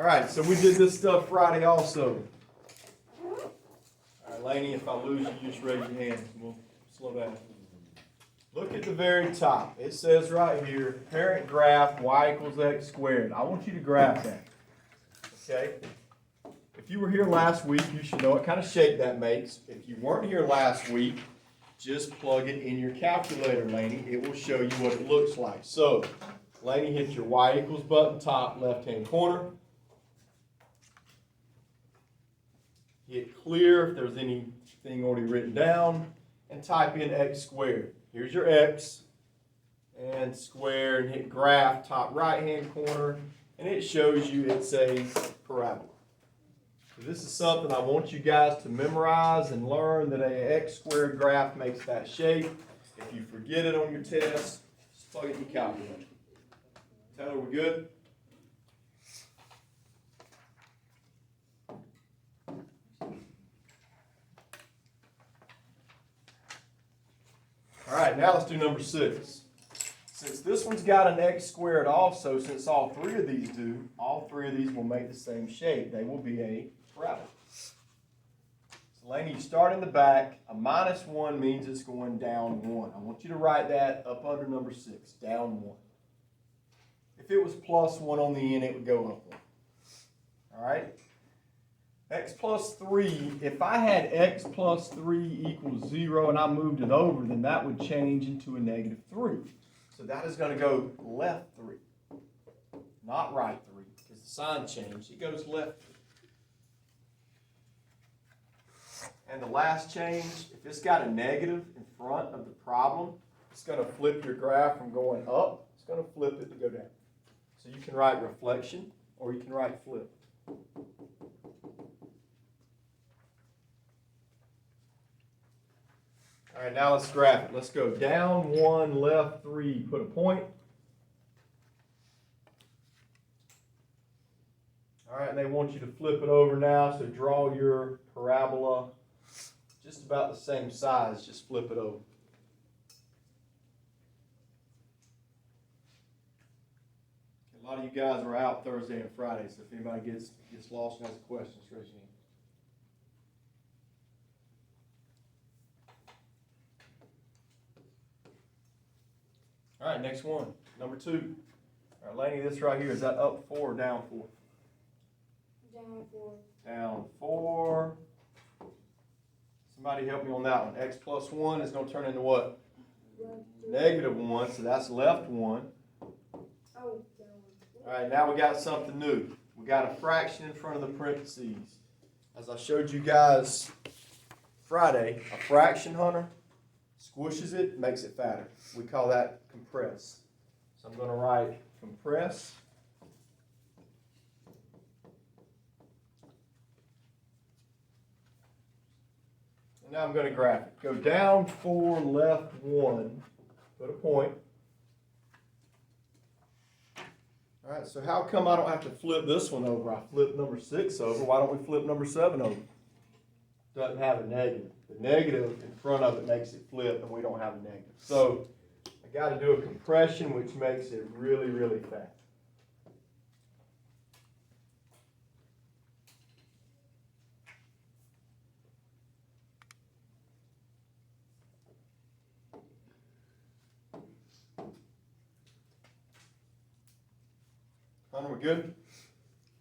All right, so we did this stuff Friday also. All right, Laney, if I lose you, just raise your hand. We'll slow down. Look at the very top. It says right here, parent graph y equals x squared. I want you to graph that. Okay? If you were here last week, you should know what kind of shape that makes. If you weren't here last week, just plug it in your calculator, Laney. It will show you what it looks like. So, Laney, hit your y equals button, top left-hand corner. Hit clear if there's anything already written down, and type in x squared. Here's your x, and square, and hit graph, top right-hand corner, and it shows you it's a parabola. So this is something I want you guys to memorize and learn, that a x squared graph makes that shape. If you forget it on your test, just plug it in your calculator. Taylor, we good? All right, now let's do number 6. Since this one's got an x squared also, since all three of these do, all three of these will make the same shape. They will be a parabola. So Laney, you start in the back. A -1 means it's going down 1. I want you to write that up under number 6, down 1. If it was +1 on the end, it would go up 1. All right? X plus 3, if I had x plus 3 equals 0 and I moved it over, then that would change into a -3. So that is going to go left 3, not right 3, because the sign changed. It goes left 3. And the last change, if it's got a negative in front of the problem, it's going to flip your graph from going up. It's going to flip it to go down. So you can write reflection or you can write flip. All right, now let's graph it. Let's go down 1, left 3, put a point. All right, and they want you to flip it over now, so draw your parabola just about the same size, just flip it over. A lot of you guys are out Thursday and Friday, so if anybody gets lost and has a question, just raise your hand. All right, next one, number 2. All right, Laney, this right here, is that up 4 or down 4? Down 4. Down 4. Somebody help me on that one. X plus 1 is going to turn into what? -1, so that's left 1. Oh, down. All right, now we got something new. We got a fraction in front of the parentheses. As I showed you guys Friday, a fraction, Hunter, squishes it, makes it fatter. We call that compress. So I'm going to write compress. And now I'm going to graph it. Go down 4, left 1, put a point. All right, so how come I don't have to flip this one over? I flipped number 6 over. Why don't we flip number 7 over? Doesn't have a negative. The negative in front of it makes it flip, and we don't have a negative. So I got to do a compression, which makes it really, really fat. Hunter, we good?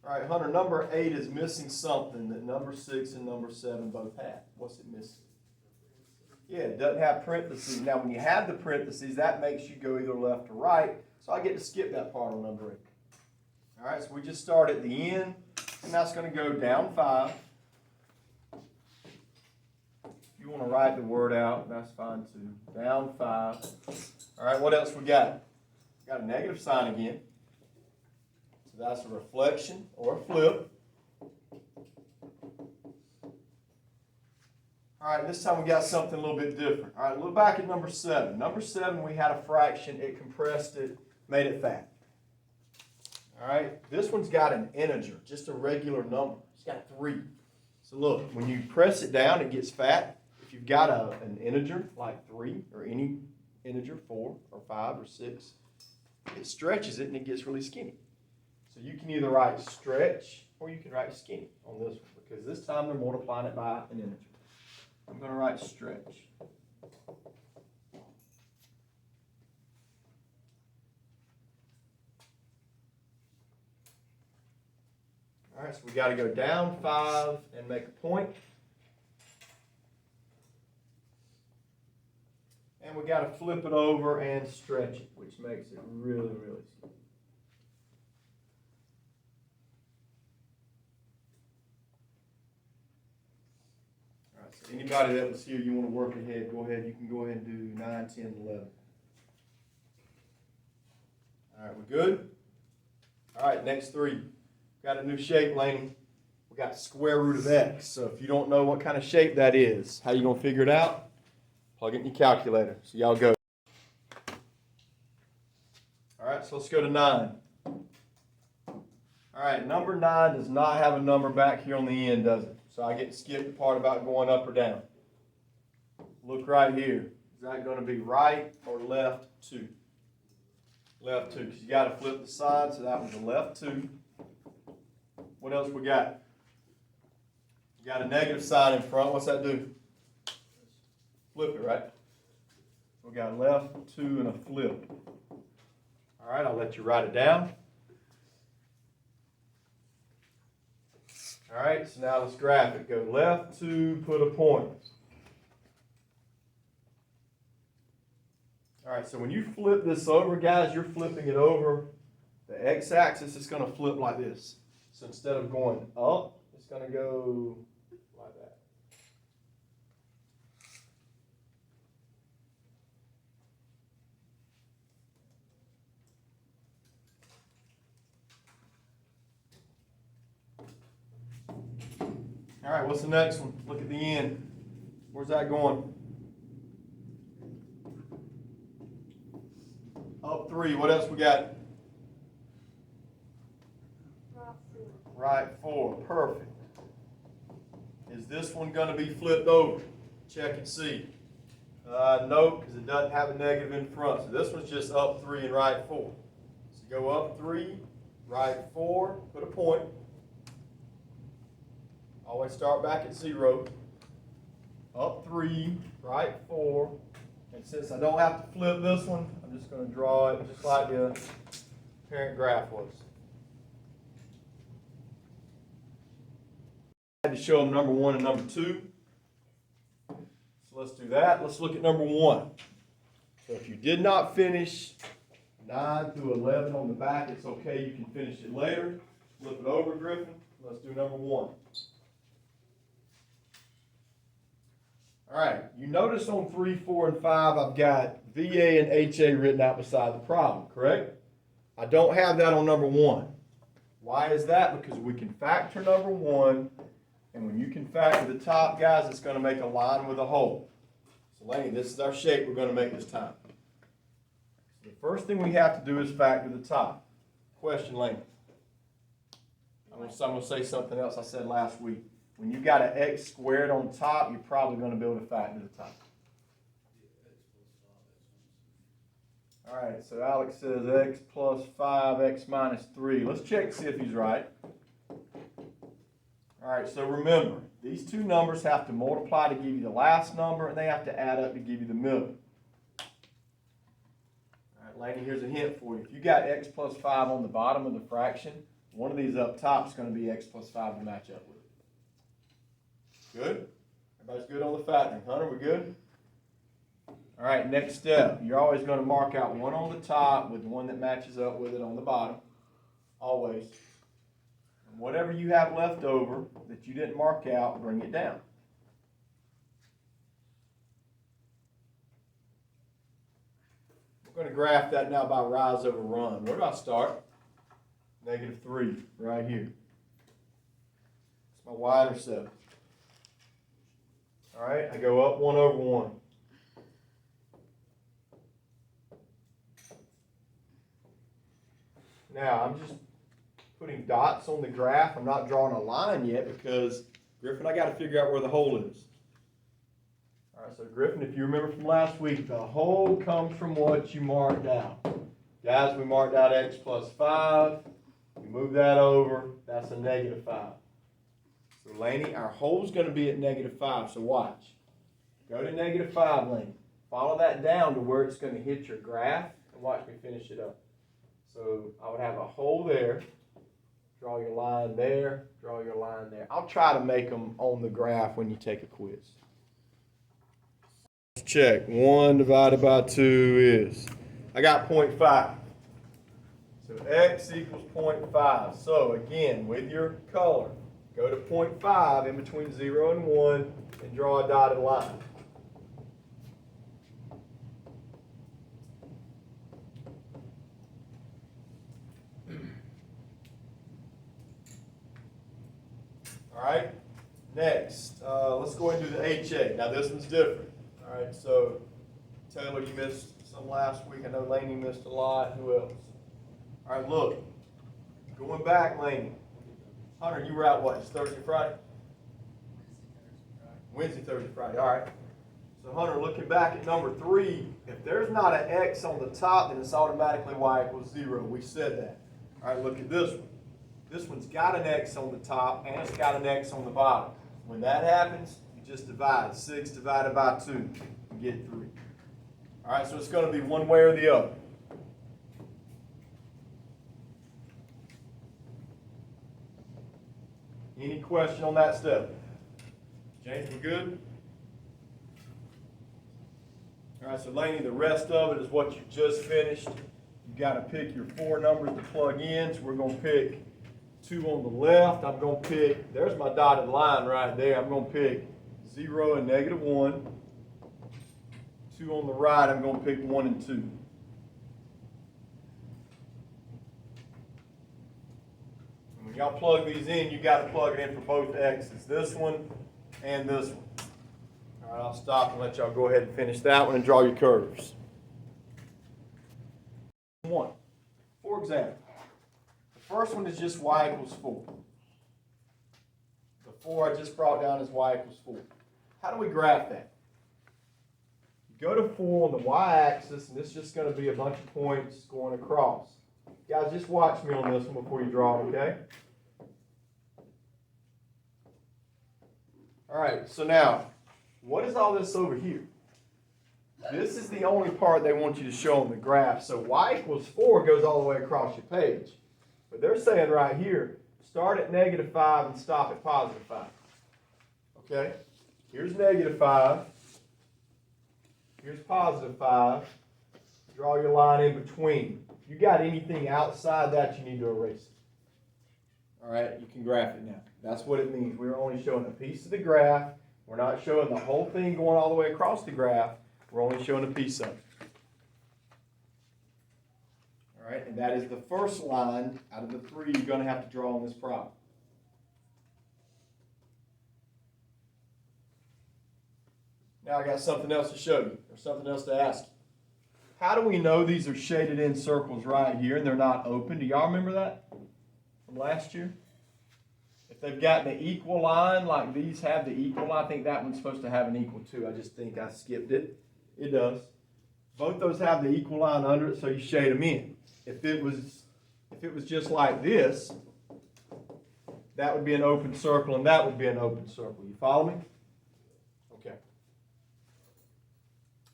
All right, Hunter, number 8 is missing something that number 6 and number 7 both have. What's it missing? Yeah, it doesn't have parentheses. Now, when you have the parentheses, that makes you go either left or right, so I get to skip that part on number 8. All right, so we just start at the end, and that's going to go down 5. If you want to write the word out, that's fine too. Down 5. All right, what else we got? We got a negative sign again. So that's a reflection or a flip. All right, this time we got something a little bit different. All right, look back at number 7. Number 7, we had a fraction. It compressed it, made it fat. All right, this one's got an integer, just a regular number. It's got 3. So look, when you press it down, it gets fat. If you've got an integer like 3 or any integer, 4 or 5 or 6, it stretches it and it gets really skinny. So So you can either write stretch or you can write skinny on this one because this time they're multiplying it by an integer. I'm going to write stretch. All right, so we got to go down 5 and make a point. And we got to flip it over and stretch it, which makes it really, really simple. All right, so anybody that was here, you want to work ahead, go ahead. You can go ahead and do 9, 10, 11. All right, we're good? All right, next 3. Got a new shape, Laney. We got square root of x. So if you don't know what kind of shape that is, how you going to figure it out? Plug it in your calculator. So y'all go. All right, so let's go to 9. All right, number 9 does not have a number back here on the end, does it? So I get to skip the part about going up or down. Look right here. Is that going to be right or left 2? Left 2, because you got to flip the sign, so that was a left 2. What else we got? You got a negative sign in front. What's that do? Flip it, right? We got left 2 and a flip. All right, I'll let you write it down. All right, so now let's graph it. Go left 2, put a point. All right, so when you flip this over, guys, you're flipping it over. The x-axis is going to flip like this. So instead of going up, it's going to go like that. All right, what's the next one? Look at the end. Where's that going? Up 3. What else we got? Right 4. Perfect. Is this one going to be flipped over? Check and see. No, because it doesn't have a negative in front. So this one's just up 3 and right 4. So go up 3, right 4, put a point. Always start back at 0. Up 3, right 4. And since I don't have to flip this one, I'm just going to draw it just like the parent graph was. I had to show them number 1 and number 2. So let's do that. Let's look at number 1. So if you did not finish 9 through 11 on the back, it's okay. You can finish it later. Flip it over, Griffin. Let's do number 1. All right, you notice on 3, 4, and 5, I've got VA and HA written out beside the problem, correct? I don't have that on number 1. Why is that? Because we can factor number 1, and when you can factor the top, guys, it's going to make a line with a hole. So, Laney, this is our shape we're going to make this time. So the first thing we have to do is factor the top. Question, Laney. I'm going to say something else I said last week. When you got an x squared on top, you're probably going to be able to factor the top. All right, so Alex says x plus 5, x minus 3. Let's check to see if he's right. All right, so remember, these two numbers have to multiply to give you the last number, and they have to add up to give you the middle. All right, Laney, here's a hint for you. If you got x plus 5 on the bottom of the fraction, one of these up top is going to be x plus 5 to match up with. Good? Everybody's good on the factoring. Hunter, we good? All right, next step. You're always going to mark out one on the top with one that matches up with it on the bottom. Always. And whatever you have left over that you didn't mark out, bring it down. We're going to graph that now by rise over run. Where do I start? -3, right here. It's my y-intercept. All right, I go up 1 over 1. Now, I'm just putting dots on the graph. I'm not drawing a line yet because, Griffin, I got to figure out where the hole is. All right, so Griffin, if you remember from last week, the hole comes from what you marked out. Guys, we marked out x plus 5. We You move that over, that's a -5. So Laney, our hole's gonna be at -5, so watch. Go to -5, Laney. Follow that down to where it's gonna hit your graph, and watch me finish it up. So I would have a hole there, draw your line there, draw your line there. I'll try to make them on the graph when you take a quiz. Let's check. 1 divided by 2 is, I got 0.5. So x equals 0.5. So again, with your color, go to 0.5 in between 0 and 1 and draw a dotted line. All right, next, let's go ahead and do the HA. Now this one's different. All right, so Taylor, you missed some last week. I know Laney missed a lot. Who else? All right, look, going back, Laney. Hunter, you were out what? It's Thursday, Friday? Wednesday, Thursday, Friday. All right. So Hunter, looking back at number 3, if there's not an X on the top, then it's automatically Y equals 0. We said that. All right, look at this one. This one's got an X on the top and it's got an X on the bottom. When that happens, you just divide. 6 divided by 2, you get 3. All right, so it's going to be one way or the other. Any question on that step? James, we good? All right, so Laney, the rest of it is what you just finished. You've got to pick your 4 numbers to plug in. So we're going to pick 2 on the left. I'm going to pick, there's my dotted line right there. I'm going to pick 0 and -1. 2 on the right, I'm going to pick 1 and 2. And when y'all plug these in, you got to plug it in for both X's, this one and this one. All right, I'll stop and let y'all go ahead and finish that one and draw your curves. 1. For example, the first one is just y equals 4. The 4 I just brought down is y equals 4. How do we graph that? You go to 4 on the y-axis, and this is just going to be a bunch of points going across. Guys, just watch me on this one before you draw, okay? All right, so now, what is all this over here? This is the only part they want you to show on the graph. So y equals 4 goes all the way across your page. But they're saying right here, start at -5 and stop at +5. Okay? Here's -5. Here's +5. Draw your line in between. If you got anything outside that, you need to erase it. All right? You can graph it now. That's what it means. We're only showing a piece of the graph. We're not showing the whole thing going all the way across the graph. We're only showing a piece of it. All right, and that is the first line out of the 3 you're going to have to draw on this problem. Now I got something else to show you, or something else to ask you. How do we know these are shaded in circles right here and they're not open? Do y'all remember that from last year? If they've got the equal line, like these have the equal line, I think that one's supposed to have an equal too. I just think I skipped it. It does. Both those have the equal line under it, so you shade them in. If it was just like this, that would be an open circle and that would be an open circle. You follow me? Okay.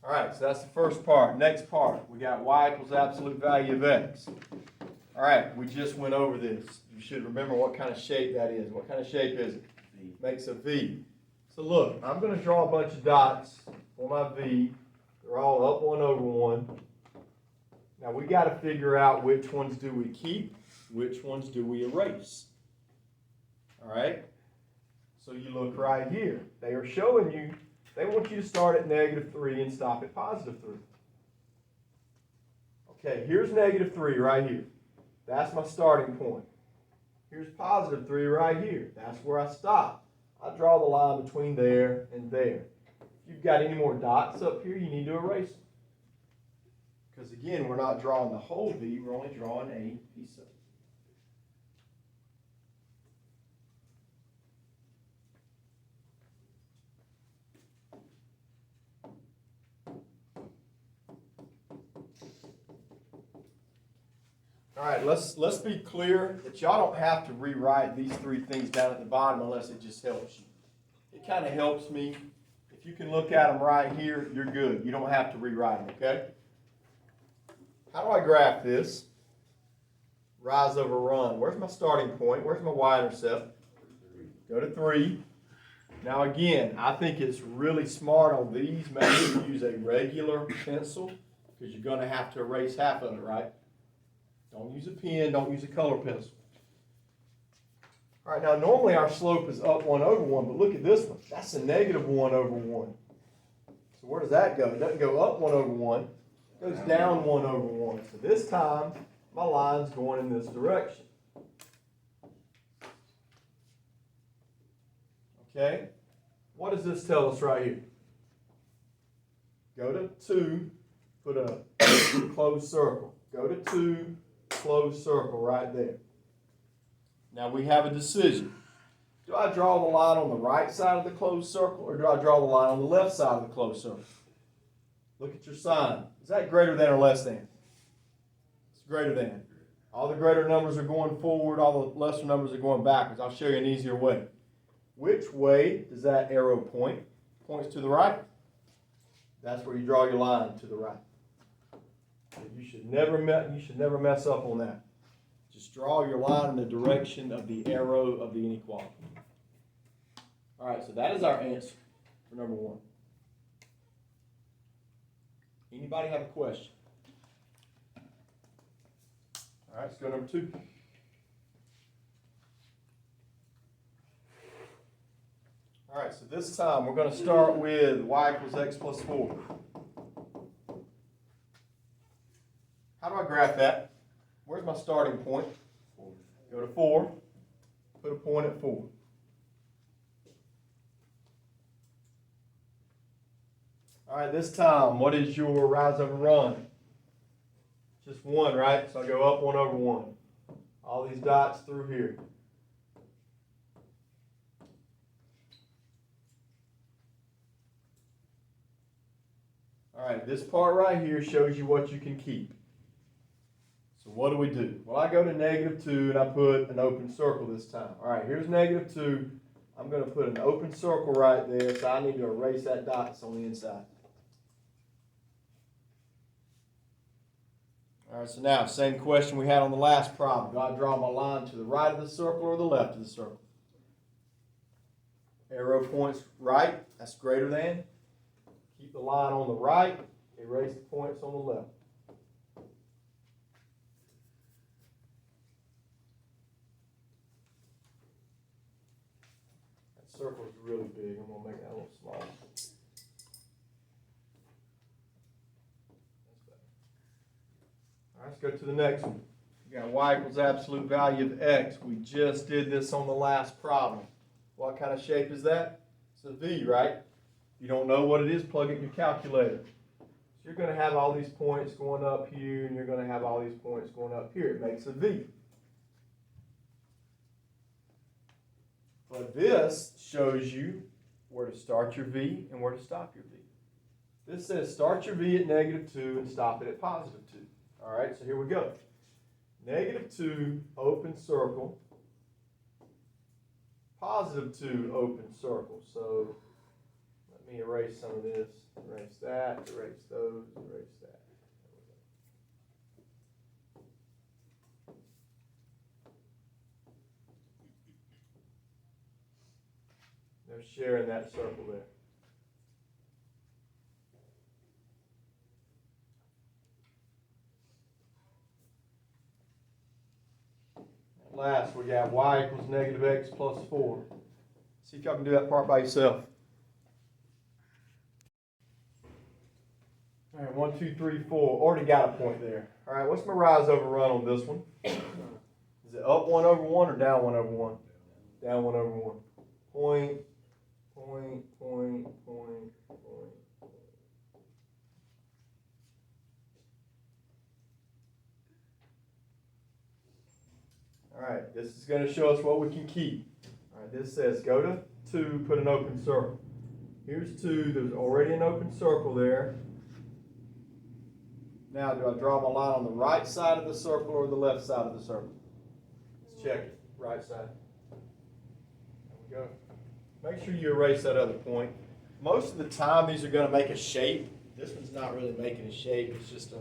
All right, so that's the first part. Next part, we got y equals absolute value of x. All right, we just went over this. You should remember what kind of shape that is. What kind of shape is it? V. Makes a V. So look, I'm going to draw a bunch of dots on my V. They're all up 1 over 1. Now we got to figure out which ones do we keep, which ones do we erase. All right? So you look right here. They are showing you, they want you to start at -3 and stop at +3. Okay, here's -3 right here. That's my starting point. Here's +3 right here. That's where I stop. I draw the line between there and there. If you've got any more dots up here, you need to erase them. Because again, we're not drawing the whole V, we're only drawing a piece of it. All right, let's be clear that y'all don't have to rewrite these three things down at the bottom unless it just helps you. It kind of helps me. If you can look at them right here, you're good. You don't have to rewrite them, okay? How do I graph this? Rise over run. Where's my starting point? Where's my y-intercept? Go to 3. Now again, I think it's really smart on these. Make sure you use a regular pencil because you're going to have to erase half of it, right? Don't use a pen, don't use a color pencil. All right, now normally our slope is up 1 over 1, but look at this one. That's a negative 1 over 1. So where does that go? It doesn't go up 1 over 1. It goes down 1 over 1. So this time, my line's going in this direction. Okay? What does this tell us right here? Go to 2, put a closed circle. Go to 2, closed circle right there. Now we have a decision. Do I draw the line on the right side of the closed circle or do I draw the line on the left side of the closed circle? Look at your sign. Is that greater than or less than? It's greater than. All the greater numbers are going forward, all the lesser numbers are going backwards. I'll show you an easier way. Which way does that arrow point? Points to the right. That's where you draw your line, to the right. You should never mess up on that. Just draw your line in the direction of the arrow of the inequality. All right, so that is our answer for number 1. Anybody have a question? All right, let's go to number 2. All right, so this time we're going to start with y equals x plus 4. How do I graph that? Where's my starting point? 4. Go to 4, put a point at 4. All right, this time, what is your rise over run? Just 1, right? So I go up 1 over 1. All these dots through here. All right, this part right here shows you what you can keep. So what do? Well, I go to negative 2 and I put an open circle this time. All right, here's negative 2. I'm going to put an open circle right there, so I need to erase that dot that's on the inside. All right, so now, same question we had on the last problem. Do I draw my line to the right of the circle or the left of the circle? Arrow points right, that's greater than. Keep the line on the right, erase the points on the left. That circle is really big. I'm going to make that a little smaller. All right, let's go to the next one. We got y equals absolute value of x. We just did this on the last problem. What kind of shape is that? It's a V, right? If you don't know what it is, plug it in your calculator. So you're going to have all these points going up here, and you're going to have all these points going up here. It makes a V. But this shows you where to start your V and where to stop your V. This says start your V at negative 2 and stop it at positive 2. All right, so here we go. Negative 2, open circle. Positive 2, open circle. So let me erase some of this. Erase that, erase those, erase that. No sharing that circle there. Last, we got y equals negative x plus 4. See if y'all can do that part by yourself. All right, 1, 2, 3, 4. Already got a point there. All right, what's my rise over run on this one? Is it up 1 over 1 or down 1 over 1? Down 1 over 1. Point, point, point, point, point. All right, this is going to show us what we can keep. All right, this says go to 2, put an open circle. Here's 2, there's already an open circle there. Now, do I draw my line on the right side of the circle or the left side of the circle? Let's check it. Right side. There we go. Make sure you erase that other point. Most of the time, these are going to make a shape. This one's not really making a shape. It's just a